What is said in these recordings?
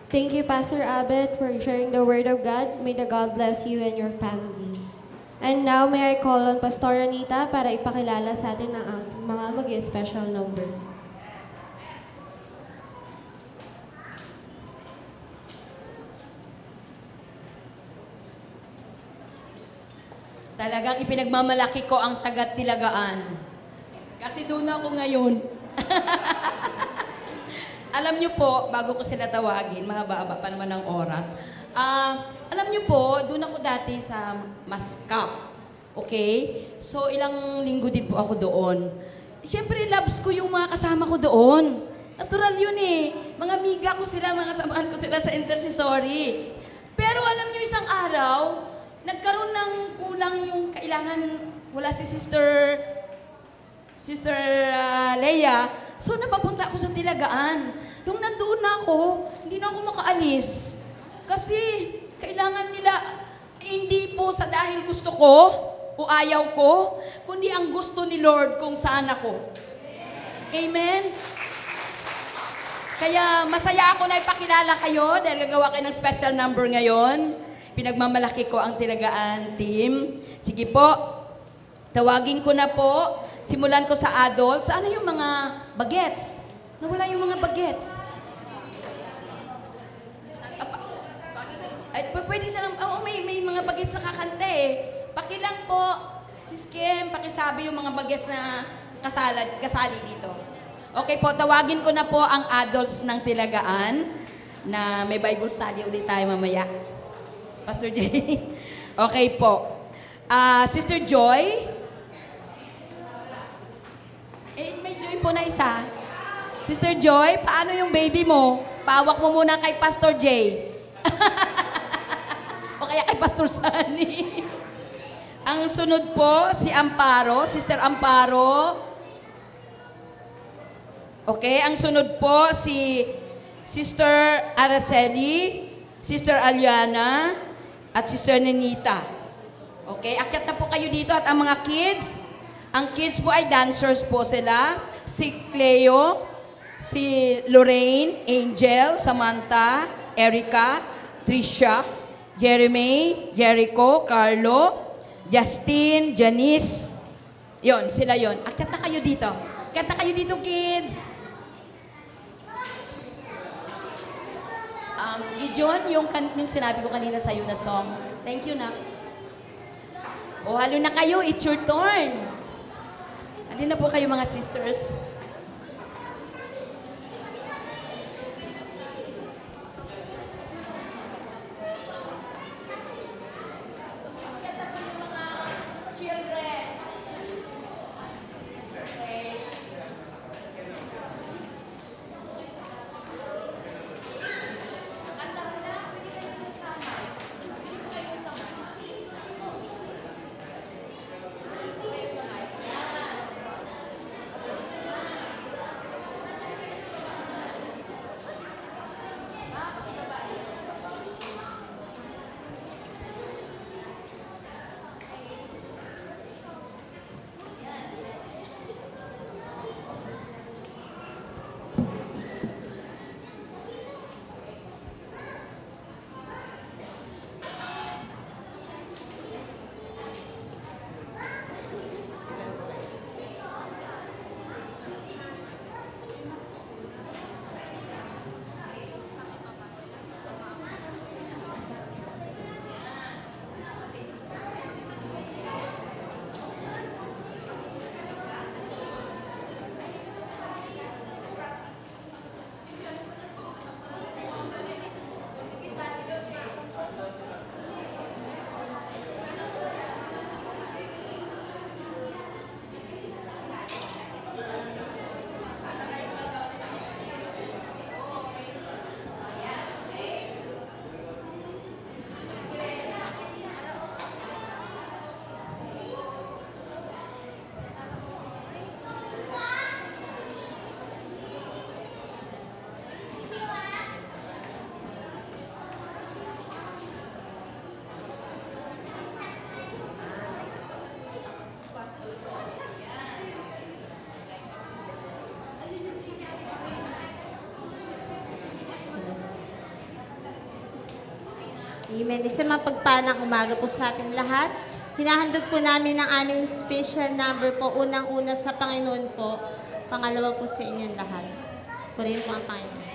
Thank you, Pastor Abbott, for sharing the Word of God. May the God bless you and your family. And now, may I call on Pastor Anita para ipakilala sa atin ang ating mga mag-special number. Talagang ipinagmamalaki ko ang tagat-tilagaan. Kasi doon ako ngayon. Alam niyo po, bago ko sila tawagin, mahaba-haba pa naman ng oras. Alam niyo po, doon ako dati sa Mascap. Okay? So, ilang linggo din po ako doon. Siyempre, loves ko yung mga kasama ko doon. Natural yun eh. Mga amiga ko sila, mga kasamahan ko sila sa intercessory. Pero alam niyo, isang araw, nagkaroon ng kulang yung kailangan, wala si Sister Leia. So, napapunta ako sa Tilagaan. Nung nandoon na ako, hindi na ako makaalis. Kasi, kailangan nila, hindi po sa dahil gusto ko o ayaw ko, kundi ang gusto ni Lord kung saan ako. Amen? Kaya, masaya ako na ipakilala kayo dahil gagawa kayo ng special number ngayon. Pinagmamalaki ko ang Tilagaan team. Sige po, tawagin ko na po. Simulan ko sa adults. Ano yung mga bagets? Nawala yung mga bagets. Ay, pwede siya lang, may mga bagets na kakanta eh. Pakilang po, Sis Kim, pakisabi yung mga bagets na kasali dito. Okay po, tawagin ko na po ang adults ng Tilagaan na may Bible study ulit tayo mamaya. Pastor Jay. Okay po. Sister Joy. May Joy po na isa. Sister Joy, paano yung baby mo? Pawak mo muna kay Pastor Jay. O kaya kay Pastor Sunny. Ang sunod po, si Amparo. Sister Amparo. Okay, ang sunod po, si Sister Araceli, Sister Aliana, at Sister Nenita. Okay, akyat na po kayo dito at ang mga kids, ang kids po ay dancers po sila. Si Cleo, si Lorraine, Angel, Samantha, Erica, Trisha, Jeremy, Jericho, Carlo, Justin, Janice. Yon, sila yon. Akyat na kayo dito. Akyat na kayo dito, kids. Gideon, yung sinabi ko kanina sa'yo na song. Thank you, Nak. O, halo na kayo. It's your turn. Halo na po kayo, mga sisters. Amen. Isang mapagpalang umaga po sa ating lahat. Hinahandog po namin ang aming special number po. Unang-una sa Panginoon po. Pangalawa po sa inyong lahat. Purihin po ang Panginoon.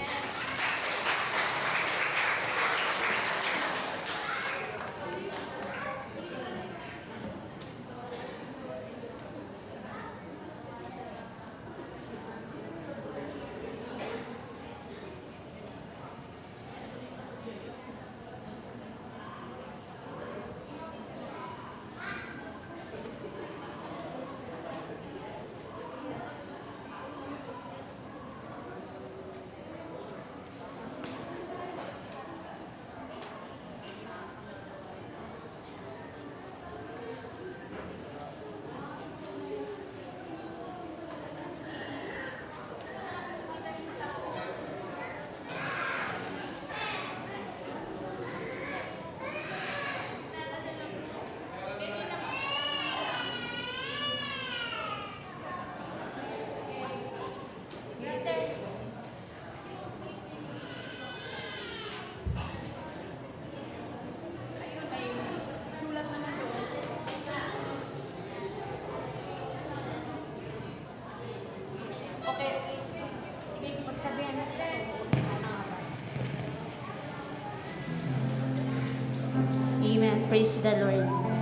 Amen. Praise the Lord.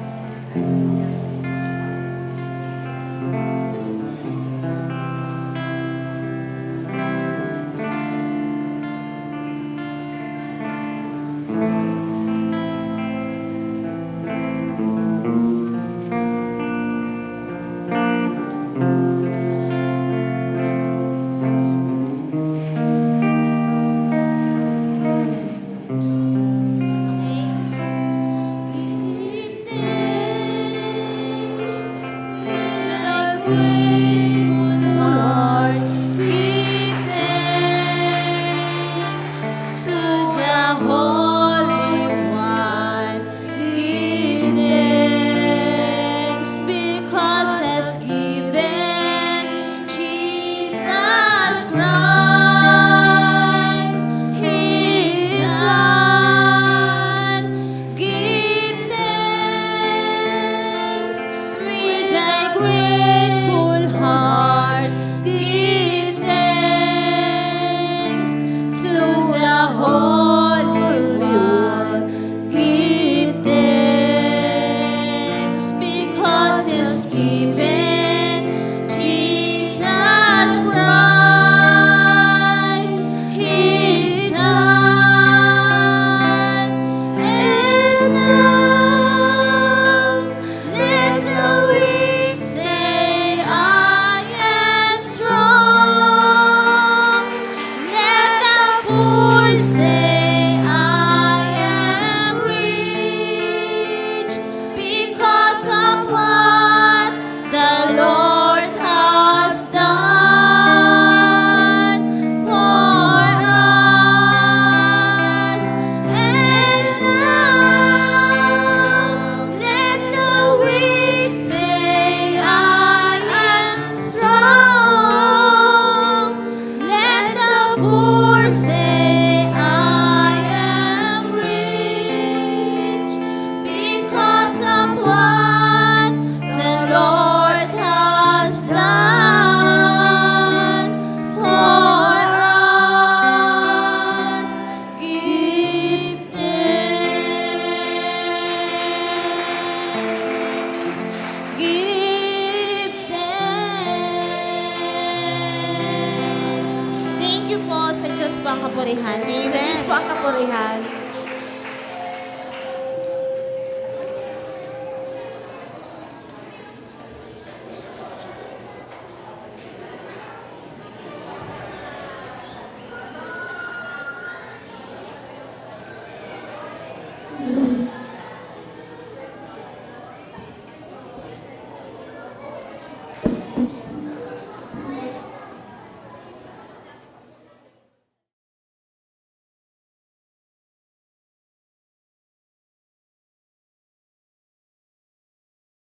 Thank you po sa Diyos po ang kapurihan. Amen. Diyos po ang kapurihan.